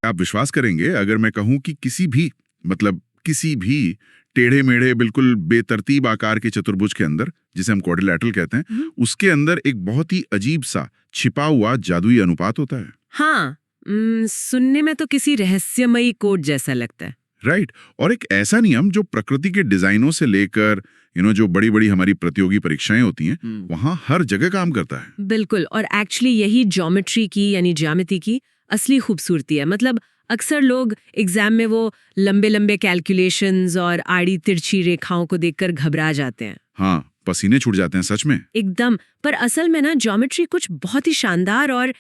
आप विश्वास करेंगे अगर मैं कहूं कि किसी भी टेढ़े मेढ़े बिल्कुल बेतरतीब आकार के चतुर्भुज के अंदर, जिसे हम क्वाड्रिलैटरल कहते हैं, उसके अंदर एक बहुत ही अजीब सा छिपा हुआ जादुई अनुपात होता है। हाँ, सुनने में तो किसी रहस्यमयी कोड जैसा लगता है। राइट। और एक ऐसा नियम जो प्रकृति के डिजाइनों से लेकर जो बड़ी बड़ी हमारी प्रतियोगी परीक्षाएं होती हैं, वहां हर जगह काम करता है। बिल्कुल, और एक्चुअली यही ज्योमेट्री की यानी ज्यामिति की असली खूबसूरती है। मतलब अक्सर लोग एग्जाम में वो लंबे लंबे कैलकुलेशंस और आड़ी तिरछी रेखाओं को देखकर घबरा जाते हैं। हाँ, पसीने छूट जाते हैं सच में। एकदम। पर असल में ना ज्योमेट्री कुछ बहुत ही शानदार और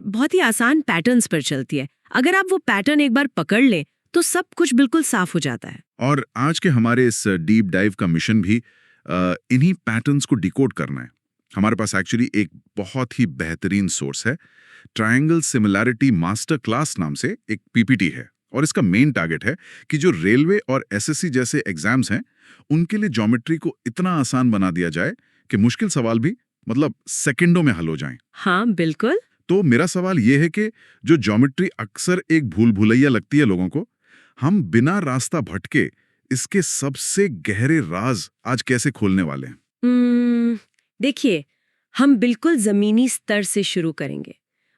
बहुत ही आसान पैटर्न्स पर चलती है। अगर आप वो पैटर्न एक बार पकड़ लें तो सब कुछ बिल्कुल साफ हो जाता है। और आज के हमारे इस डीप डाइव का मिशन भी इन्हीं पैटर्न्स को डिकोड करना है। हमारे पास एक्चुअली एक बहुत ही बेहतरीन सोर्स है, ट्रायंगल सिमिलैरिटी मास्टर क्लास नाम से एक पीपीटी है। और इसका मेन टारगेट है कि जो रेलवे और एसएससी जैसे एग्जाम्स हैं, उनके लिए ज्योमेट्री को इतना आसान बना दिया जाए कि मुश्किल सवाल भी सेकंडों में हल हो जाएं। हाँ बिल्कुल। तो मेरा सवाल यह है कि जो ज्योमेट्री अक्सर एक भूल भुलैया लगती है लोगों को, हम बिना रास्ता भटके इसके सबसे गहरे राज आज कैसे खोलने वाले हैं? देखिए, हम बिल्कुल जमीनी स्तर से शुरू करेंगे।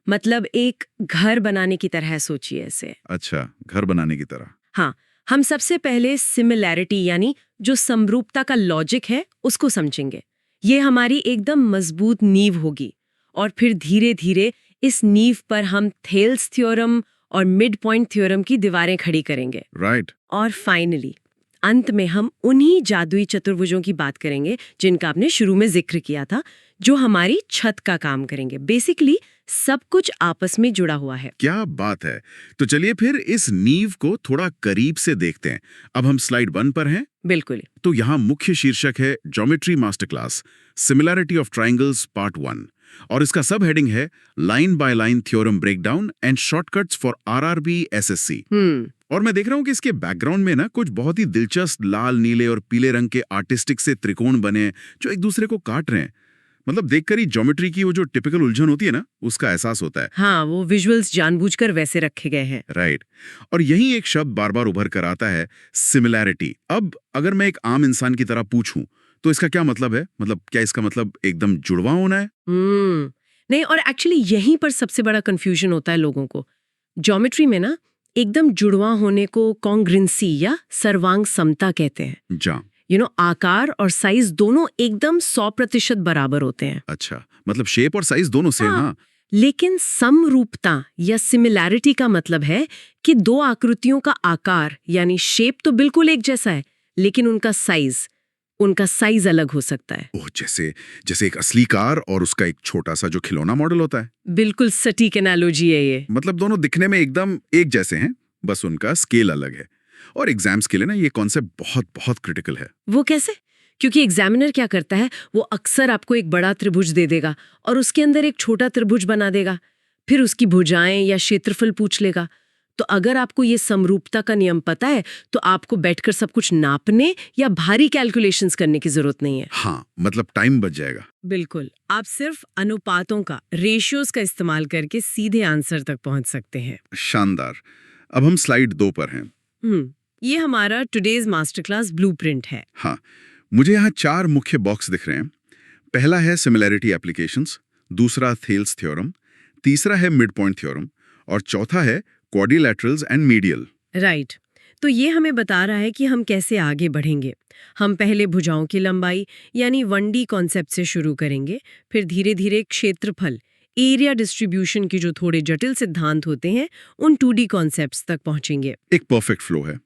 मतलब एक घर बनाने की तरह सोचिए इसे। अच्छा, घर बनाने की तरह। हाँ, हम सबसे पहले सिमिलैरिटी यानी जो समरूपता का लॉजिक है उसको समझेंगे। ये हमारी एकदम मजबूत नींव होगी। और फिर धीरे धीरे इस नींव पर हम थेल्स थ्योरम और मिड पॉइंट थ्योरम की दीवारें खड़ी करेंगे। राइट। और फाइनली अंत में हम उन्हीं जादुई चतुर्भुजों की बात करेंगे जिनका आपने शुरू में जिक्र किया था, जो हमारी छत का काम करेंगे। बेसिकली सब कुछ आपस में जुड़ा हुआ है। क्या बात है। तो चलिए फिर इस नींव को थोड़ा करीब से देखते हैं। अब हम स्लाइड 1 पर हैं। बिल्कुल। तो यहाँ मुख्य शीर्षक है geometry master class similarity of triangles part 1, और इसका सब हेडिंग है line by line theorem breakdown and shortcuts for RRB SSC. और मैं देख रहा हूँ कि इसके बैकग्राउंड में ना कुछ बहुत ही दिलचस्प लाल, नीले और पीले रंग के आर्टिस्टिक से त्रिकोण बने जो एक दूसरे को काट रहे हैं। देखकर ही ज्योमेट्री की वो जो टिपिकल उलझन होती है ना, उसका एहसास होता है। हाँ, वो विजुअल्स जानबूझकर वैसे रखे गए हैं। राइट। और यही एक शब्द बार बार उभर कर आता है, सिमिलैरिटी। अब अगर मैं एक आम इंसान की तरह पूछूं तो इसका क्या मतलब है? क्या इसका मतलब एकदम जुड़वा होना है? नहीं, और एक्चुअली यहीं पर सबसे बड़ा कंफ्यूजन होता है लोगों को। ज्योमेट्री में ना एकदम जुड़वा होने को कॉन्ग्रुएंसी या सर्वांग समता कहते हैं। आकार और साइज दोनों एकदम 100% बराबर होते हैं। अच्छा, शेप और साइज दोनों सेम। हाँ। लेकिन समरूपता या सिमिलैरिटी का मतलब है कि दो आकृतियों का आकार यानी शेप तो बिल्कुल एक जैसा है, लेकिन उनका साइज अलग हो सकता है। ओह, जैसे एक असली कार और उसका एक छोटा सा जो खिलौना मॉडल होता है। बिल्कुल सटीक एनालॉजी है ये। दोनों दिखने में एकदम एक जैसे हैं, बस उनका स्केल अलग है। और एग्जाम्स के लिए ना ये कॉन्सेप्ट बहुत बहुत क्रिटिकल है। वो कैसे? क्योंकि एग्जामिनर क्या करता है, वो अक्सर आपको एक बड़ा त्रिभुज दे देगा और उसके अंदर एक छोटा त्रिभुज बना देगा, फिर उसकी भुजाएं या क्षेत्रफल पूछ लेगा। तो अगर आपको ये समरूपता का नियम पता है तो आपको बैठकर सब कुछ नापने या भारी कैलकुलेशंस करने की जरूरत नहीं है। हाँ, टाइम बच जाएगा। बिल्कुल, आप सिर्फ अनुपातों का, रेशियोज का इस्तेमाल करके सीधे आंसर तक पहुंच सकते हैं। शानदार। अब हम स्लाइड 2 पर हैं। ये हमारा टुडेज मास्टर क्लास ब्लूप्रिंट है। हाँ, मुझे यहाँ 4 मुख्य बॉक्स दिख रहे हैं। पहला है सिमिलैरिटी एप्लीकेशंस, दूसरा थेल्स थ्योरम, तीसरा है मिड पॉइंट थ्योरम और चौथा है क्वाड्रिलैटरल्स एंड मीडियल। राइट। तो ये हमें बता रहा है कि हम कैसे आगे बढ़ेंगे। हम पहले भुजाओं की लंबाई यानी 1D कॉन्सेप्ट से शुरू करेंगे, फिर धीरे धीरे क्षेत्रफल, एरिया डिस्ट्रीब्यूशन की जो थोड़े जटिल सिद्धांत होते हैं, उन 2D कॉन्सेप्ट्स तक पहुंचेंगे। एक परफेक्ट फ्लो है।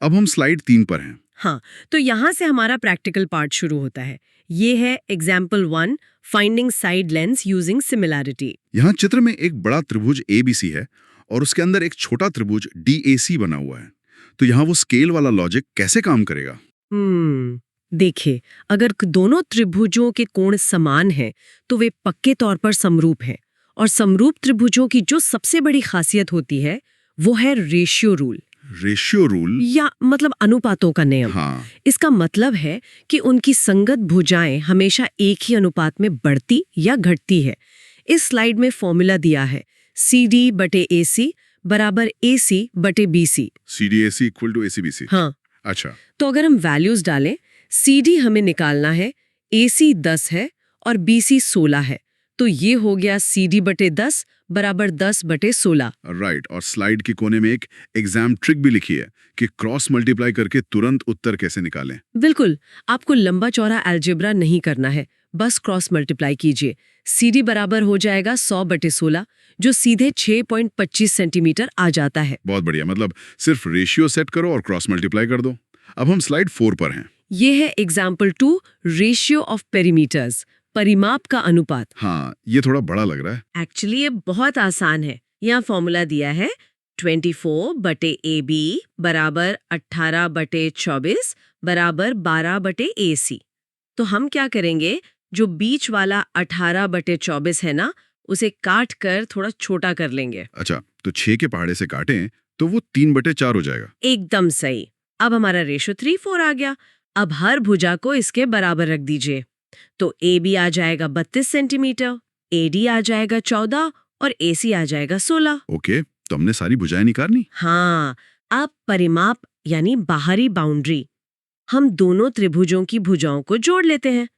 अब हम स्लाइड 3 पर हैं। हाँ, तो यहाँ से हमारा प्रैक्टिकल पार्ट शुरू होता है। ये है example 1, finding side lens using similarity. यहाँ चित्र में एक बड़ा त्रिभुज ABC है और उसके अंदर एक छोटा त्रिभुज DAC बना हुआ है। तो यहाँ वो स्केल वाला लॉजिक कैसे काम करेगा? देखिए, अगर दोनों त्रिभुजों के कोण समान हैं तो वे पक्के तौर पर समरूप हैं। और समरूप त्रिभुजों की जो सबसे बड़ी खासियत होती है वो है रेशियो रूल। रेशियो रूल या अनुपातों का नियम। हाँ। इसका मतलब है कि उनकी संगत भुजाएं हमेशा एक ही अनुपात में बढ़ती या घटती है। इस स्लाइड में फॉर्मूला दिया है CD/AC बराबर AC बटे BC। CDAC equal to ACBC। हाँ, अच्छा, तो अगर हम वैल्यूज डालें, CD हमें निकालना है, AC 10 है और BC 16 है, तो ये हो गया CD बटे 10 बराबर 10 बटे 16। राइट। और स्लाइड के कोने में एक एग्जाम ट्रिक भी लिखी है कि क्रॉस मल्टीप्लाई करके तुरंत उत्तर कैसे निकालें। बिल्कुल, आपको लंबा चौड़ा अलजेब्रा नहीं करना है, बस क्रॉस मल्टीप्लाई कीजिए। CD बराबर हो जाएगा 100 बटे 16, जो सीधे 6.25 सेंटीमीटर आ जाता है। बहुत बढ़िया, मतलब सिर्फ रेशियो सेट करो और क्रॉस मल्टीप्लाई कर दो। अब हम स्लाइड 4 पर हैं। ये है एग्जाम्पल 2, रेशियो ऑफ पेरीमीटर्स, परिमाप का अनुपात। हाँ, ये थोड़ा बड़ा लग रहा है। एक्चुअली ये बहुत आसान है। यहाँ फॉर्मूला दिया है 24 बटे AB बराबर 18 बटे 24 बराबर 12 बटे AC। तो हम क्या करेंगे, जो बीच वाला 18 बटे 24 है ना, उसे काट कर थोड़ा छोटा कर लेंगे। अच्छा, तो 6 के पहाड़े से काटें तो वो 3/4 हो जाएगा। एकदम सही। अब हमारा रेशो 3:4 आ गया। अब हर भुजा को इसके बराबर रख दीजिए। तो AB आ जाएगा 32 सेंटीमीटर, AD आ जाएगा 14 और AC आ जाएगा 16। ओके, तो हमने सारी भुजाएं निकालनी। हाँ, अब परिमाप यानी बाहरी बाउंड्री, हम दोनों त्रिभुजों की भुजाओं को जोड़ लेते हैं।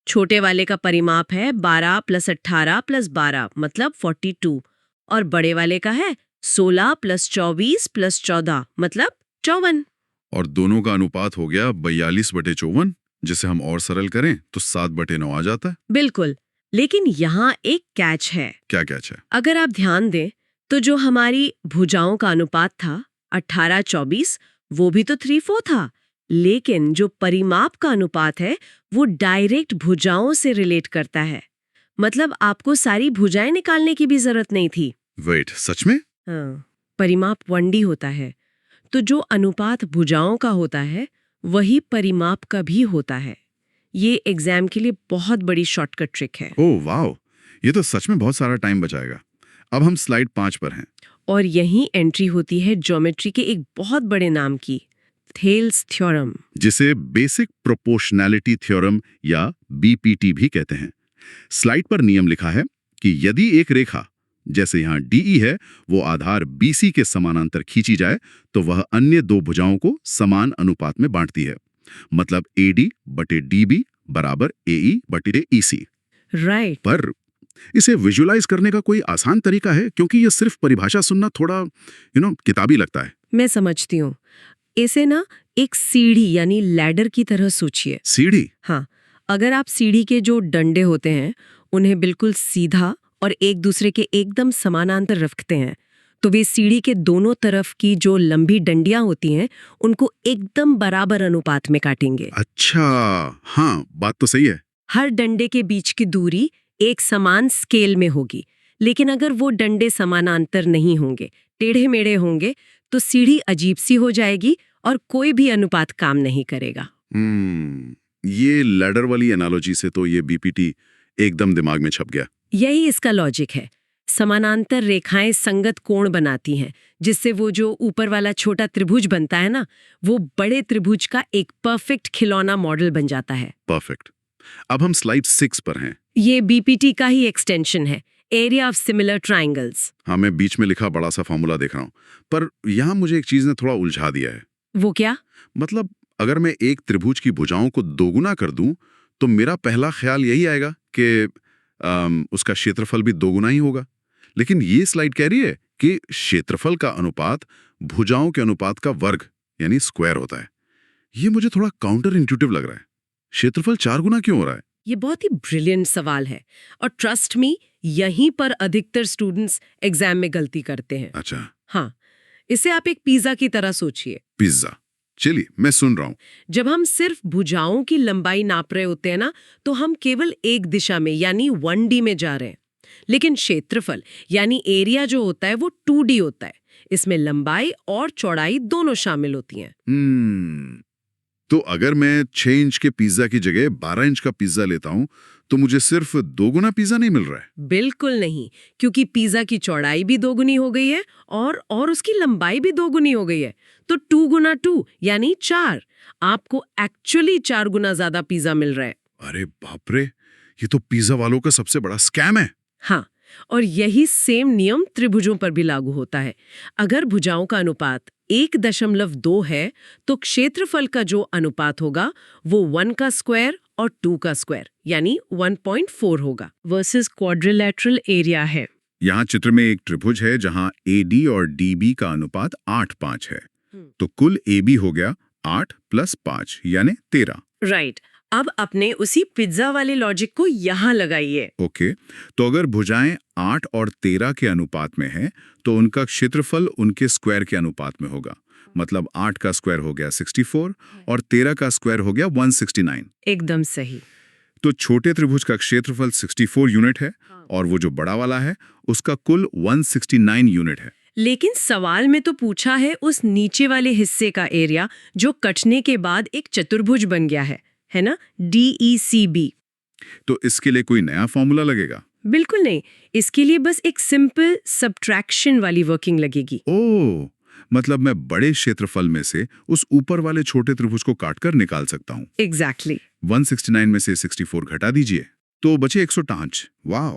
छोटे वाले का परिमाप है 12 + 18 + 12 मतलब 42, और बड़े वाले का है 16 + 24 + 14 मतलब 54। और दोनों का अनुपात हो गया 42/54, जिसे हम और सरल करें तो 7/9 आ जाता है। बिल्कुल, लेकिन यहाँ एक कैच है। क्या कैच है? अगर आप ध्यान दें तो जो हमारी भुजाओं का अनुपात था 18-24, वो भी तो 3/4 था, लेकिन जो परिमाप का अनुपात है वो डायरेक्ट भुजाओं से रिलेट करता है। मतलब आपको सारी भुजाएं निकालने की भी जरूरत नहीं थी। वेट, सच में? हाँ, परिमाप 1D होता है, तो जो अनुपात भुजाओं का होता है वही परिमाप का भी होता है। ये एग्जाम के लिए बहुत बड़ी शॉर्टकट ट्रिक है। ओह वाओ, ये तो सच में बहुत सारा टाइम बचाएगा। अब हम स्लाइड 5 पर हैं। और यही एंट्री होती है ज्योमेट्री के एक बहुत बड़े नाम की, थेल्स थ्योरम। जिसे बेसिक प्रोपोर्शनैलिटी थ्योरम या BPT भी कहते हैं। स्लाइड पर नियम लिखा है कि यदि एक रेखा, जैसे यहाँ DE है, वो आधार BC के समानांतर खींची जाए तो वह अन्य दो भुजाओं को समान अनुपात में बांटती है। मतलब AD बटे DB बराबर AE बटे EC। राइट। पर इसे विजुलाइज करने का कोई आसान तरीका है? क्योंकि ये सिर्फ परिभाषा सुनना थोड़ा किताबी लगता है। मैं समझती हूँ। इसे ना एक सीढ़ी यानी लैडर की तरह सोचिए। सीढ़ी? हाँ, अगर आप सीढ़ी के जो डंडे होते हैं उन्हें बिल्कुल सीधा और एक दूसरे के एकदम समानांतर रखते हैं, तो वे सीढ़ी के दोनों तरफ की जो लंबी डंडियां होती हैं उनको एकदम बराबर अनुपात में काटेंगे। अच्छा, हाँ, बात तो सही है। हर डंडे के बीच की दूरी एक समान स्केल में होगी, लेकिन अगर वो डंडे समानांतर नहीं होंगे, टेढ़े मेढ़े होंगे, तो सीढ़ी अजीब सी हो जाएगी और कोई भी अनुपात काम नहीं करेगा। ये लैडर वाली एनालॉजी से तो ये BPT एकदम दिमाग में छप गया। यही इसका लॉजिक है। समानांतर रेखाएं संगत कोण बनाती हैं, जिससे वो जो ऊपर वाला छोटा त्रिभुज बनता है ना, वो बड़े त्रिभुज का एक परफेक्ट खिलौना मॉडल बन जाता है। परफेक्ट। अब हम स्लाइड 6 पर हैं। ये BPT का ही एक्सटेंशन है, एरिया ऑफ सिमिलर ट्राइंगल्स। हाँ, मैं बीच में लिखा बड़ा सा फॉर्मूला देख रहा हूँ, पर यहाँ मुझे एक चीज ने थोड़ा उलझा दिया है। वो क्या? मतलब अगर मैं एक त्रिभुज की भुजाओं को दोगुना कर दूं, तो मेरा पहला ख्याल यही आएगा कि उसका क्षेत्रफल भी दोगुना ही होगा। लेकिन ये स्लाइड कह रही है कि क्षेत्रफल का अनुपात भुजाओं के अनुपात का वर्ग यानी स्क्वायर होता है। ये मुझे थोड़ा काउंटर इंट्यूटिव लग रहा है। क्षेत्रफल 4 गुना क्यों हो रहा है? ये बहुत ही ब्रिलियंट सवाल है, और ट्रस्ट मी, यहीं पर अधिकतर स्टूडेंट्स एग्जाम में गलती करते हैं। अच्छा। हाँ, इसे आप एक पिज्जा की तरह सोचिए। पिज्जा? चलिए, मैं सुन रहा हूँ। जब हम सिर्फ भुजाओं की लंबाई नाप रहे होते हैं ना, तो हम केवल एक दिशा में यानी 1D में जा रहे हैं। लेकिन क्षेत्रफल यानी एरिया जो होता है वो 2D होता है। इसमें लंबाई और चौड़ाई दोनों शामिल होती हैं। तो अगर मैं 6 इंच के पिज्जा की जगह 12 इंच का पिज्जा लेता हूँ, तो मुझे सिर्फ 2 गुना पिज्जा नहीं मिल रहा है? बिल्कुल नहीं, क्योंकि पिज्जा की चौड़ाई भी 2 गुनी हो गई है और उसकी लंबाई भी 2 गुनी हो गई है। तो 2 गुना 2 यानी 4। आपको एक्चुअली 4 गुना ज्यादा पिज्जा मिल रहा है। अरे बाप रे, ये तो पिज्जा वालों का सबसे बड़ा स्कैम है। हाँ, और यही सेम नियम त्रिभुजों पर भी लागू होता है। अगर भुजाओं का अनुपात 1.2 है तो क्षेत्रफल का जो अनुपात होगा वो 1 का स्क्वायर और 2 का स्क्वायर यानी 1.4 होगा वर्सेस क्वाड्रिलेटरल एरिया है। यहाँ चित्र में एक त्रिभुज है जहाँ AD और DB का अनुपात 8:5 है। तो कुल AB हो गया 8 + 5 यानी 13। राइट। अब अपने उसी पिज्जा वाले लॉजिक को यहाँ लगाइए। ओके, तो अगर भुजाएं 8 और 13 के अनुपात में हैं, तो उनका क्षेत्रफल उनके स्क्वायर के अनुपात में होगा। मतलब 8 का स्क्वायर हो गया 64 और 13 का स्क्वायर हो गया 169। एकदम सही। तो छोटे त्रिभुज का क्षेत्रफल 64 यूनिट है और वो जो बड़ा वाला है उसका कुल 169 यूनिट है। लेकिन सवाल में तो पूछा है उस नीचे वाले हिस्से का एरिया जो कटने के बाद एक चतुर्भुज बन गया है ना, DECB। तो इसके लिए कोई नया फॉर्मूला लगेगा? बिल्कुल नहीं, इसके लिए बस एक सिंपल सब्ट्रैक्शन वाली वर्किंग लगेगी। ओह, मतलब मैं बड़े क्षेत्रफल में से उस ऊपर वाले छोटे त्रिभुज को काटकर निकाल सकता हूँ। एग्जैक्टली। 169 में से 64 घटा दीजिए तो बचे 105। वाह,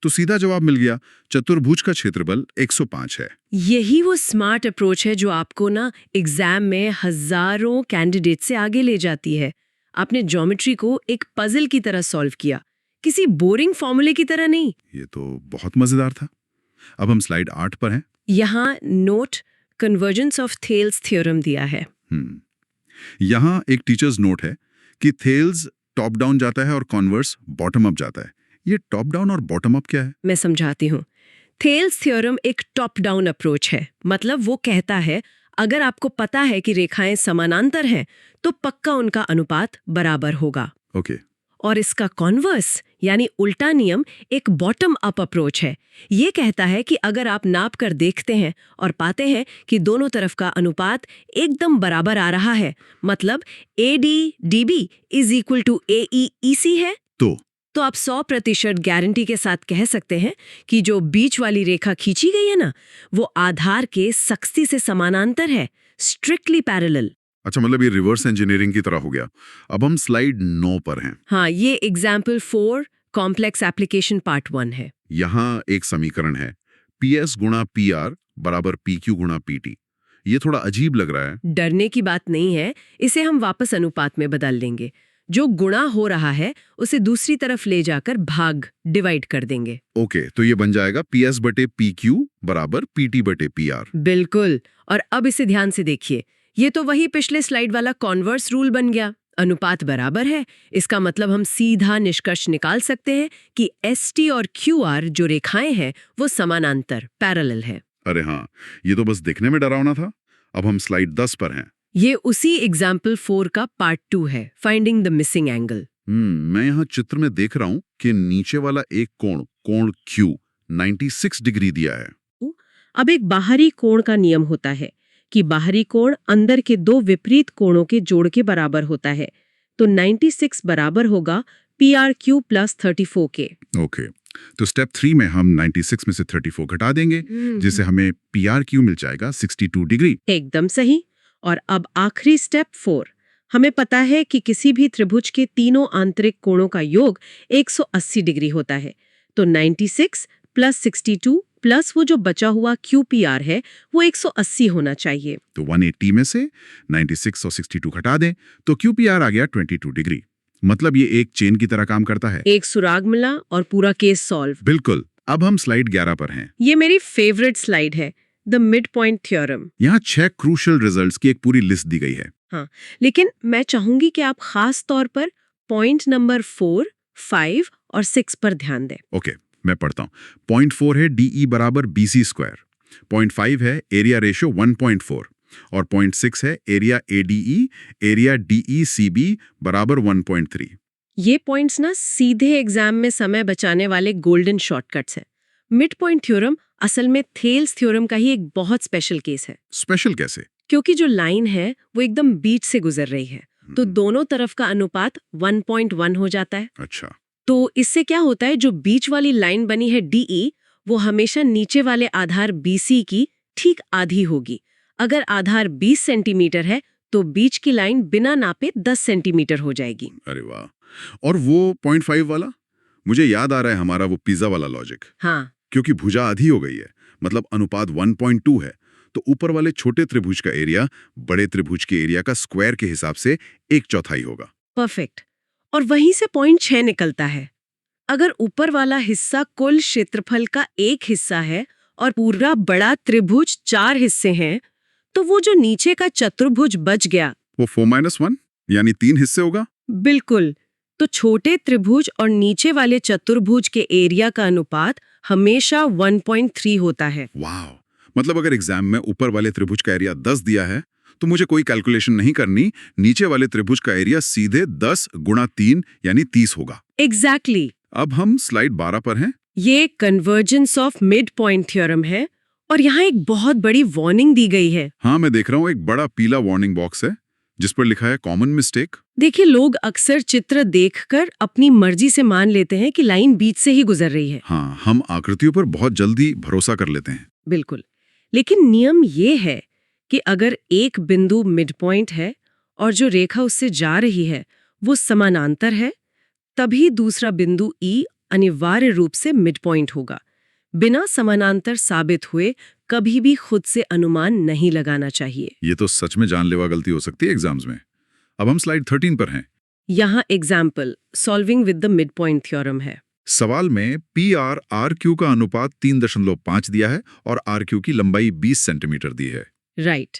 तो सीधा जवाब मिल गया, चतुर्भुज का क्षेत्रफल 105 है। यही वो स्मार्ट अप्रोच है जो आपको ना एग्जाम में हजारों कैंडिडेट से आगे ले जाती है। आपने ज्योमेट्री को एक पजल की तरह सॉल्व किया, किसी बोरिंग फॉर्मूले की तरह नहीं। ये तो बहुत मजेदार था। अब हम स्लाइड 8 पर हैं। यहाँ note convergence of Thales theorem दिया है। यहाँ एक टीचर्स नोट है कि थेल्स टॉप डाउन जाता है और कॉन्वर्स बॉटम अप जाता है। ये टॉप डाउन और बॉटम अप क्या है? मैं समझाती हूँ। थेल्स थ्योरम एक टॉप डाउन अप्रोच है। मतलब वो कहता है अगर आपको पता है कि रेखाएं समानांतर हैं तो पक्का उनका अनुपात बराबर होगा। ओके। और इसका कॉन्वर्स यानी उल्टा नियम एक बॉटम अप अप्रोच है। ये कहता है कि अगर आप नाप कर देखते हैं और पाते हैं कि दोनों तरफ का अनुपात एकदम बराबर आ रहा है, मतलब AD/DB = AE/EC है, तो आप 100% गारंटी के साथ कह सकते हैं कि जो बीच वाली रेखा खींची गई है ना, वो आधार के सख्ती से समानांतर है, स्ट्रिक्टली पैरेलल। अच्छा, मतलब ये रिवर्स इंजीनियरिंग की तरह हो गया। अब हम स्लाइड 9 पर हैं। हाँ, ये एग्जाम्पल 4 कॉम्प्लेक्स एप्लीकेशन पार्ट 1 है। यहाँ एक समीकरण है, PS × PR = PQ × PT। ये थोड़ा अजीब लग रहा है। डरने की बात नहीं है, इसे हम वापस अनुपात में बदल लेंगे। जो गुणा हो रहा है उसे दूसरी तरफ ले जाकर भाग डिवाइड कर देंगे। ओके, तो ये बन जाएगा PS/PQ = PT/PR। बिल्कुल। और अब इसे ध्यान से देखिए, ये तो वही पिछले स्लाइड वाला कॉन्वर्स रूल बन गया। अनुपात बराबर है, इसका मतलब हम सीधा निष्कर्ष निकाल सकते हैं कि ST और QR जो रेखाएं हैं वो समानांतर पैरेलल है। अरे हाँ, ये तो बस दिखने में डरावना था। अब हम स्लाइड 10 पर हैं। ये उसी एग्जाम्पल 4 का पार्ट 2 है, फाइंडिंग द मिसिंग एंगल। मैं यहाँ चित्र में देख रहा हूँ कि नीचे वाला एक कोण Q 96 डिग्री दिया है। अब एक बाहरी कोण का नियम होता है कि बाहरी कोण अंदर के दो विपरीत कोणों के जोड़ के बराबर होता है। तो 96 बराबर होगा PRQ + 34 के। ओके, तो स्टेप 3 में हम 96 में से 34 घटा देंगे, जिससे हमें PRQ मिल जाएगा 62 डिग्री। एकदम सही। और अब आखिरी स्टेप 4, हमें पता है कि किसी भी त्रिभुज के तीनों आंतरिक कोणों का योग 180 डिग्री होता है। तो 96 + 62 प्लस वो जो बचा हुआ QPR है वो 180 होना चाहिए। तो 180 में से 96 और 62 घटा दें तो QPR आ गया 22 डिग्री। मतलब ये एक चेन की तरह काम करता है। एक सुराग मिला और पूरा केस सॉल्व। बिल्कुल। अब हम स्लाइड 11 पर हैं। ये मेरी फेवरेट स्लाइड है, द मिड पॉइंट थ्योरम। यहाँ 6 क्रूशियल रिजल्ट्स की एक पूरी लिस्ट दी गई है। हाँ, लेकिन मैं चाहूंगी कि आप खास तौर पर पॉइंट नंबर 4, 5 और 6 पर ध्यान दें। ओके, मैं पढ़ता हूँ। पॉइंट 4 है DE = BC²। पॉइंट 5 है एरिया रेशियो 1.4 और पॉइंट 6 है एरिया ADE एरिया DECB = 1.3। ये पॉइंट्स ना सीधे एग्जाम में समय बचाने वाले गोल्डन शॉर्टकट्स हैं। मिड पॉइंट थ्योरम असल में थेल्स थ्योरम का ही एक बहुत स्पेशल केस है। स्पेशल कैसे? क्योंकि जो लाइन है वो एकदम बीच से गुजर रही है, तो दोनों तरफ का अनुपात 1.1 हो जाता है। अच्छा, तो इससे क्या होता है, जो बीच वाली लाइन बनी है DE वो हमेशा नीचे वाले आधार BC की ठीक आधी होगी। अगर आधार 20 सेंटीमीटर है तो बीच की लाइन बिना नापे 10 सेंटीमीटर हो जाएगी। अरे वाह। और वो पॉइंट 5 वाला, मुझे याद आ रहा है हमारा वो पिज्जा वाला लॉजिक। हाँ, क्योंकि भुजा आधी हो गई है, मतलब अनुपात 1.2 है, तो ऊपर वाले छोटे त्रिभुज का एरिया बड़े त्रिभुज के एरिया का स्क्वायर के हिसाब से 1/4 होगा। परफेक्ट। और वहीं से पॉइंट 6 निकलता है। अगर ऊपर वाला हिस्सा कुल क्षेत्रफल का एक हिस्सा है और पूरा बड़ा त्रिभुज 4 हिस्से हैं, तो वो जो नीचे का चतुर्भुज बच गया, वो 4-1 यानी 3 हिस्से होगा। बिल्कुल। तो छोटे त्रिभुज और नीचे वाले चतुर्भुज के एरिया का अनुपात हमेशा 1.3 होता है। वाह, मतलब अगर एग्जाम में ऊपर वाले त्रिभुज का एरिया 10 दिया है तो मुझे कोई कैलकुलेशन नहीं करनी, नीचे वाले त्रिभुज का एरिया सीधे 10 गुणा 3 यानी 30 होगा। एग्जैक्टली। अब हम स्लाइड 12 पर हैं। ये convergence of mid point theorem है और यहाँ एक बहुत बड़ी वार्निंग दी गई है। हाँ, मैं देख रहा हूँ एक बड़ा पीला वार्निंग बॉक्स है जिस पर लिखा है कॉमन मिस्टेक। देखिए, लोग अक्सर चित्र देखकर अपनी मर्जी से मान लेते हैं कि लाइन बीच से ही गुजर रही है। हाँ, हम आकृतियों पर बहुत जल्दी भरोसा कर लेते हैं। बिल्कुल। लेकिन नियम ये है कि अगर एक बिंदु मिड पॉइंट है और जो रेखा उससे जा रही है वो समानांतर है, तभी दूसरा बिंदु ई अनिवार्य रूप से मिड पॉइंट होगा। बिना समानांतर साबित हुए कभी भी खुद से अनुमान नहीं लगाना चाहिए। ये तो सच में जानलेवा गलती हो सकती है एग्जाम्स में। अब हम स्लाइड 13 पर हैं। यहाँ example solving with the mid point theorem है। सवाल में PR RQ का अनुपात 3.5 दिया है और RQ की लंबाई 20 सेंटीमीटर दी है। राइट।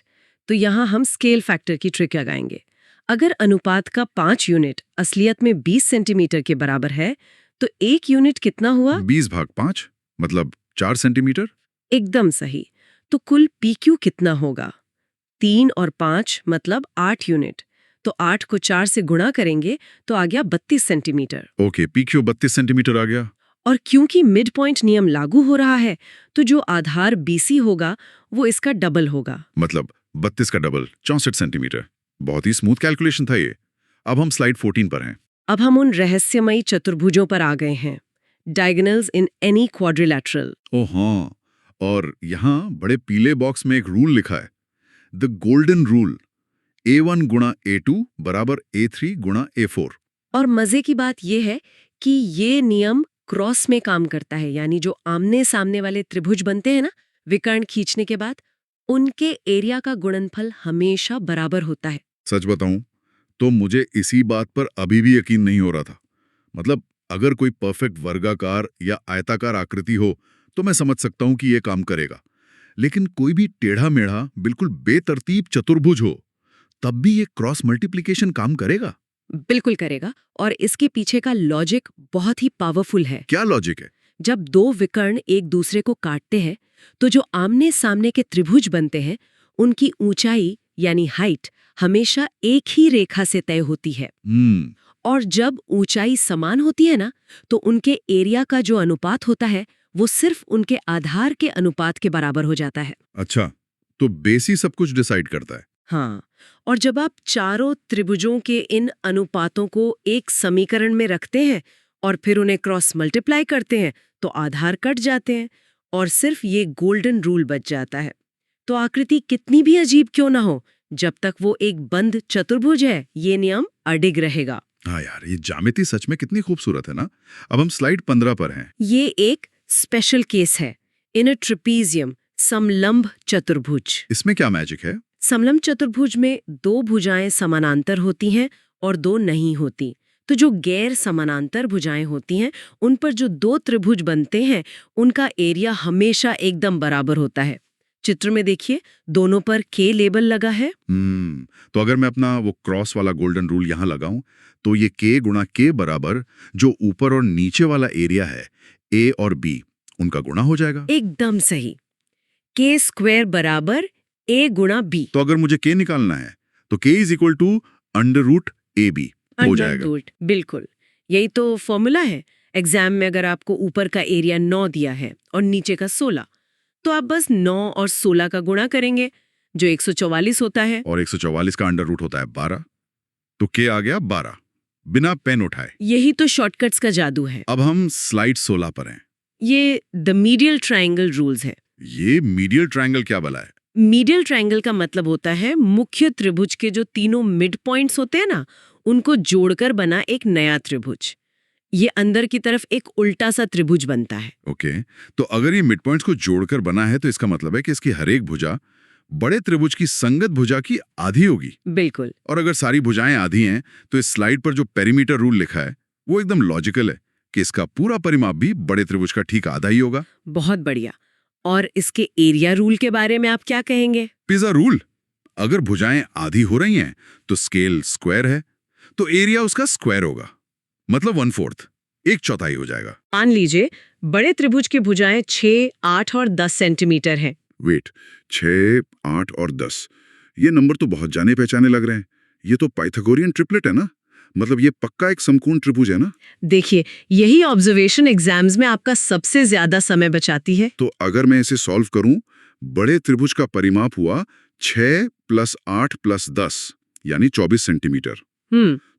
तो यहाँ हम स्केल फैक्टर की ट्रिक लगाएंगे। अगर अनुपात का 5 यूनिट असलियत में 20 सेंटीमीटर के बराबर है, तो 1 यूनिट कितना हुआ? 20/5 मतलब 4 सेंटीमीटर। एकदम सही। तो कुल PQ कितना होगा? 3 और 5 मतलब 8 यूनिट। तो 8 को 4 से गुणा करेंगे तो आ गया 32 सेंटीमीटर। ओके, PQ 32 सेंटीमीटर आ गया। और क्योंकि मिड पॉइंट नियम लागू हो रहा है, तो जो आधार BC होगा वो इसका डबल होगा। मतलब 32 का डबल 64 सेंटीमीटर। बहुत ही स्मूथ कैलकुलेशन था ये। अब हम स्लाइड 14 पर हैं। अब हम उन रहस्यमयी चतुर्भुजों पर आ गए हैं। Diagonals in any quadrilateral. ओह हाँ, और यहाँ बड़े पीले बॉक्स में एक रूल लिखा है, द गोल्डन रूल, A1 गुणा A2 बराबर A3 गुणा A4। और मजे की बात यह है कि ये नियम क्रॉस में काम करता है, यानी जो आमने सामने वाले त्रिभुज बनते हैं ना, विकर्ण खींचने के बाद उनके एरिया का गुणनफल हमेशा बराबर होता है। सच बताऊं तो मुझे इसी बात पर अभी भी यकीन नहीं हो रहा था। मतलब अगर कोई परफेक्ट वर्गाकार या आयताकार आकृति हो तो मैं समझ सकता हूं कि यह काम करेगा, लेकिन कोई भी टेढ़ा मेढ़ा बिल्कुल बेतरतीब चतुर्भुज हो तब भी ये क्रॉस मल्टीप्लिकेशन काम करेगा? बिल्कुल करेगा। और इसके पीछे का लॉजिक बहुत ही पावरफुल है। क्या लॉजिक है? जब दो विकर्ण एक दूसरे को काटते हैं तो जो आमने सामने के त्रिभुज बनते हैं उनकी ऊंचाई यानी हाइट हमेशा एक ही रेखा से तय होती है। और जब ऊंचाई समान होती है ना, तो उनके एरिया का जो अनुपात होता है वो सिर्फ उनके आधार के अनुपात के बराबर हो जाता है। अच्छा, तो बेस ही सब कुछ डिसाइड करता है। हाँ, और जब आप चारों त्रिभुजों के इन अनुपातों को एक समीकरण में रखते हैं और फिर उन्हें क्रॉस मल्टीप्लाई करते हैं तो आधार कट जाते हैं और सिर्फ ये गोल्डन रूल बच जाता है। तो आकृति कितनी भी अजीब क्यों ना हो, जब तक वो एक बंद चतुर्भुज है, ये नियम अडिग रहेगा। हाँ यार, ये ज्यामिति सच में कितनी खूबसूरत है ना। अब हम स्लाइड 15 पर हैं। ये एक स्पेशल केस है, इन अ ट्रेपीजियम समलंब चतुर्भुज। इसमें क्या मैजिक है? समलंब चतुर्भुज में दो भुजाएं समानांतर होती हैं और दो नहीं होती। तो जो गैर समानांतर भुजाएं होती हैं उन पर जो दो त्रिभुज बनते हैं उनका एरिया हमेशा एकदम बराबर होता है। चित्र में देखिए, दोनों पर K लेबल लगा है। तो अगर मैं अपना वो क्रॉस वाला गोल्डन रूल यहाँ लगाऊं तो ये K गुणा K बराबर जो ऊपर और नीचे वाला एरिया है A और B उनका गुणा हो जाएगा। एकदम सही। K स्क्वायर बराबर A गुणा B। तो अगर मुझे K निकालना है तो K is equal to √AB हो जाएगा। बिल्कुल, यही तो फॉर्मूला है। एग्जाम में अगर आपको ऊपर का एरिया 9 दिया है और नीचे का 16, तो आप बस 9 और 16 का गुणा करेंगे जो 144 होता है। और 144 का अंडर रूट होता है 12, तो K आ गया 12 बिना पेन उठाए। यही तो शॉर्टकट्स का जादू है। अब हम स्लाइड 16 पर हैं। ये द मीडियल ट्रायंगल रूल्स है। ये मीडियल ट्रायंगल क्या भला है? मीडियल ट्रायंगल का मतलब होता है मुख्य त्रिभुज के जो तीनों मिड पॉइंट्स होते हैं ना, उनको जोड़कर बना एक नया त्रिभुज। ये अंदर की तरफ एक उल्टा सा त्रिभुज बनता है। ओके, तो अगर ये मिड पॉइंट्स को जोड़कर बना है तो इसका मतलब है कि इसकी हर एक भुजा बड़े त्रिभुज की संगत भुजा की आधी होगी। बिल्कुल। और अगर सारी भुजाएं आधी हैं तो इस स्लाइड पर जो पेरीमीटर रूल लिखा है वो एकदम लॉजिकल है कि इसका पूरा परिमाप भी बड़े त्रिभुज का ठीक आधा ही होगा। बहुत बढ़िया। और इसके एरिया रूल के बारे में आप क्या कहेंगे? पिज्जा रूल, अगर भुजाएं आधी हो रही हैं तो स्केल स्क्वायर है, तो एरिया उसका स्क्वायर होगा, मतलब 1/4, 1/4 हो जाएगा। मान लीजिए बड़े त्रिभुज की भुजाएं 6, 8 और 10 सेंटीमीटर हैं। वेट, 6, 8 और 10, ये नंबर तो बहुत जाने पहचाने लग रहे हैं। ये तो पाइथागोरियन ट्रिपलेट है ना, मतलब ये पक्का एक समकोण त्रिभुज है ना। देखिए, यही ऑब्जर्वेशन एग्जाम्स में आपका सबसे ज्यादा समय बचाती है। तो अगर मैं इसे सॉल्व करूं, बड़े त्रिभुज का परिमाप हुआ 6 + 8 + 10 यानी 24 सेंटीमीटर।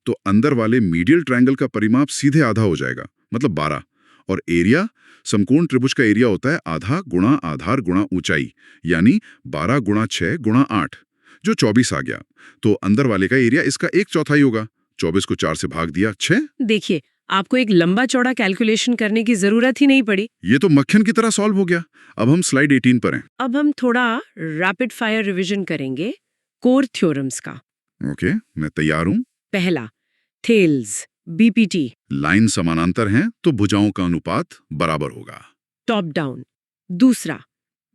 तो अंदर वाले मीडियल ट्रायंगल का परिमाप सीधे आधा हो जाएगा, मतलब 12। और एरिया, समकोण त्रिभुज का एरिया होता है आधा गुणा आधार गुणा ऊंचाई, यानी 12 × 6 × 8, जो 24 आ गया। तो अंदर वाले का एरिया इसका 1/4 होगा। 24 को 4 से भाग दिया, 6। देखिए, आपको एक लंबा चौड़ा कैलकुलेशन करने की जरूरत ही नहीं पड़ी। ये तो मक्खन की तरह सॉल्व हो गया। अब हम स्लाइड 18 पर हैं। अब हम थोड़ा रैपिड फायर रिवीजन करेंगे कोर थ्योरम्स का। ओके, मैं तैयार हूं। पहला, थेल्स, बीपीटी। लाइन समानांतर हैं तो भुजाओं का अनुपात बराबर होगा। Top down. दूसरा,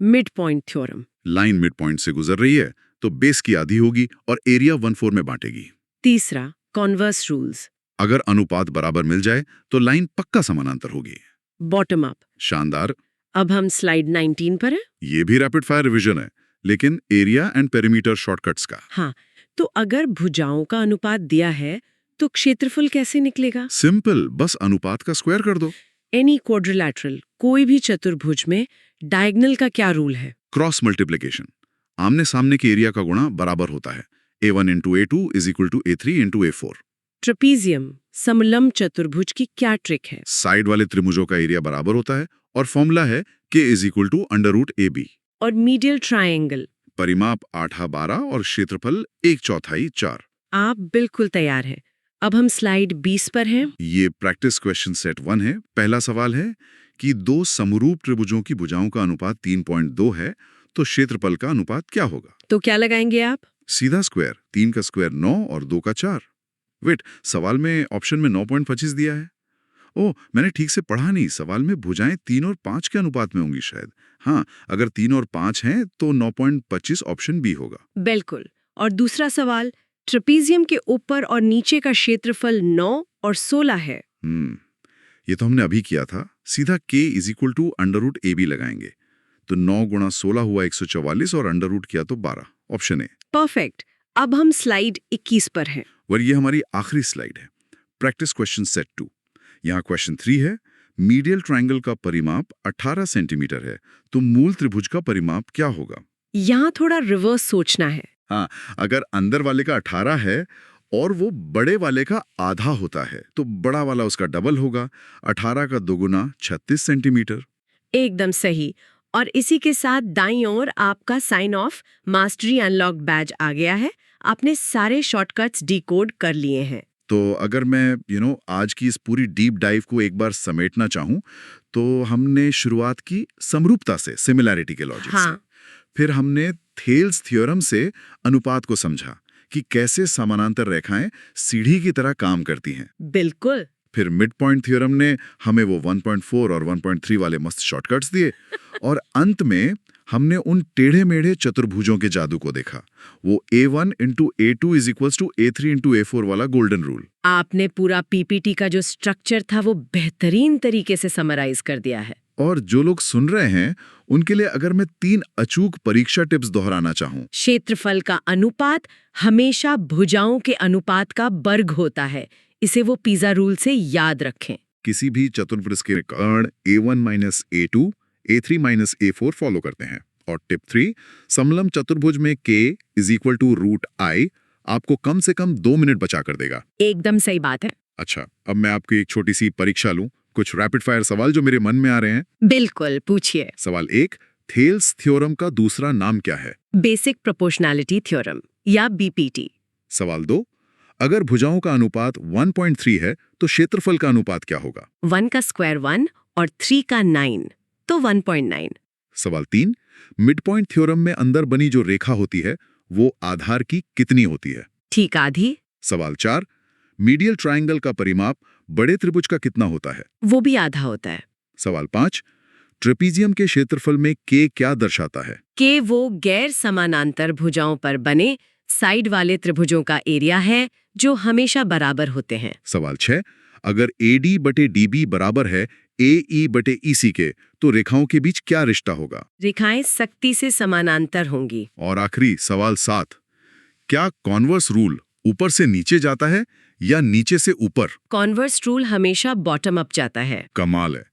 mid point theorem. Line mid point से गुजर रही है तो बेस की आधी होगी और एरिया 1/4 में बांटेगी। तीसरा, कॉन्वर्स रूल्स। अगर अनुपात बराबर मिल जाए तो लाइन पक्का समानांतर होगी। Bottom up. शानदार। अब हम स्लाइड 19 पर हैं। ये भी रैपिड फायर रिवीजन है, लेकिन एरिया एंड पेरीमीटर शॉर्टकट्स का। हाँ, तो अगर भुजाओं का अनुपात दिया है तो क्षेत्रफल कैसे निकलेगा? सिंपल, बस अनुपात का स्क्वायर कर दो। एनी क्वाड्रिलैटरल, कोई भी चतुर्भुज में डायगोनल का क्या रूल है? क्रॉस मल्टीप्लिकेशन, आमने सामने के एरिया का गुणा बराबर होता है। A1 × A2 = A3 × A4। Trapezium, समलंब चतुर्भुज की क्या ट्रिक है? साइड वाले त्रिभुजों का एरिया बराबर होता है और फॉर्मूला है K = √AB। और मीडियल ट्रायंगल? परिमाप 8/12 और क्षेत्रफल 1/4 4। आप बिल्कुल तैयार हैं। अब हम स्लाइड 20 पर हैं। ये प्रैक्टिस क्वेश्चन सेट 1 है। पहला सवाल है कि दो समरूप त्रिभुजों की भुजाओं का अनुपात 3.2 है, तो क्षेत्रफल का अनुपात क्या होगा? तो क्या लगाएंगे आप? सीधा स्क्वायर, 3 का स्क्वायर 9 और 2 का 4। वेट, सवाल में ऑप्शन में 9.25 दिया है। ओह, मैंने ठीक से पढ़ा नहीं। सवाल में भुजाएं 3 और 5 के अनुपात में होंगी शायद। हाँ, अगर 3 और 5 हैं तो 9.25 ऑप्शन बी होगा। बिल्कुल। और दूसरा सवाल, ट्रेपीजियम के ऊपर और नीचे का क्षेत्रफल 9 और 16 है। ये तो हमने अभी किया था। सीधा K = √AB लगाएंगे, तो 9 × 16 हुआ 144 और अंडर रूट किया तो 12, ऑप्शन ए। परफेक्ट। अब हम स्लाइड 21 पर हैं। और ये हमारी आखिरी स्लाइड है। Practice question set 2। यहाँ क्वेश्चन 3 है, मीडियल ट्रायंगल का परिमाप 18 सेंटीमीटर है, तो मूल त्रिभुज का परिमाप क्या होगा? यहाँ थोड़ा रिवर्स सोचना है। हाँ, अगर अंदर वाले का 18 है और वो बड़े वाले का आधा होता है तो बड़ा वाला उसका डबल होगा। 18 का दोगुना 36 सेंटीमीटर। एकदम सही। और इसी के साथ दाईं ओर आपका sign of mastery unlock badge आ गया है। आपने सारे शॉर्टकट्स डिकोड कर लिए हैं। तो अगर मैं आज की इस पूरी डीप डाइव को एक बार समेटना चाहूँ, तो हमने शुरुआत की समरूपता से, सिमिलैरिटी के लॉजिक से। फिर हमने थेल्स थ्योरम से अनुपात को समझा कि कैसे समानांतर रेखाएं सीढ़ी की तरह काम करती हैं। बिल्कुल। फिर मिड पॉइंट थ्योरम ने हमें वो 1.4 और 1.3 वाले मस्त शॉर्टकट्स दिए। और अंत में हमने उन टेढ़े मेढ़े चतुर्भुजों के जादू को देखा, वो A1 × A2 = A3 × A4 वाला गोल्डन रूल। आपने पूरा पीपीटी का जो स्ट्रक्चर था वो बेहतरीन तरीके से समराइज कर दिया है। और जो लोग सुन रहे हैं उनके लिए अगर मैं 3 अचूक परीक्षा टिप्स दोहराना चाहूँ। क्षेत्रफल का अनुपात हमेशा भुजाओं के अनुपात का वर्ग होता है। इसे वो पिज़्ज़ा रूल से याद रखें। किसी भी चतुर्भुज के कर्ण A1 - A2, A3 - A4 follow करते हैं। और टिप 3, समलंब चतुर्भुज में K = √I आपको कम से कम 2 मिनट बचा कर देगा। एकदम सही बात है। अच्छा, अब मैं आपकी एक छोटी सी परीक्षा लूं। कुछ रैपिड फायर सवाल जो मेरे मन में आ रहे हैं। बिल्कुल, पूछिए। सवाल 1, थेल्स थ्योरम का दूसरा नाम क्या है? बेसिक प्रोपोर्शनैलिटी थ्योरम या बीपीटी। सवाल 2, अगर भुजाओं का अनुपात 1.3 है तो क्षेत्रफल का अनुपात क्या होगा? 1 का स्क्वायर 1 और 3 का 9 तो 1.9। सवाल 3, मिड पॉइंट थ्योरम में अंदर बनी जो रेखा होती है वो आधार की कितनी होती है? ठीक आधी। सवाल 4, मीडियल ट्रायंगल का परिमाप बड़े त्रिभुज का कितना होता है? वो भी आधा होता है। सवाल 5, ट्रेपीजियम के क्षेत्रफल में के क्या दर्शाता है? कि वो गैर समानांतर भुजाओं पर बने साइड वाले त्रिभुजों का एरिया है जो हमेशा बराबर होते हैं। सवाल 6, अगर AD बटे DB बराबर है AE बटे EC के तो रेखाओं के बीच क्या रिश्ता होगा? रेखाएं सख्ती से समानांतर होंगी। और आखिरी सवाल 7, क्या कॉन्वर्स रूल ऊपर से नीचे जाता है या नीचे से ऊपर? कॉन्वर्स रूल हमेशा बॉटम अप जाता है। कमाल है,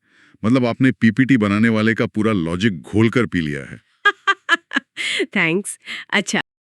मतलब आपने PPT बनाने वाले का पूरा लॉजिक घोल कर पी लिया है। थैंक्स। अच्छा,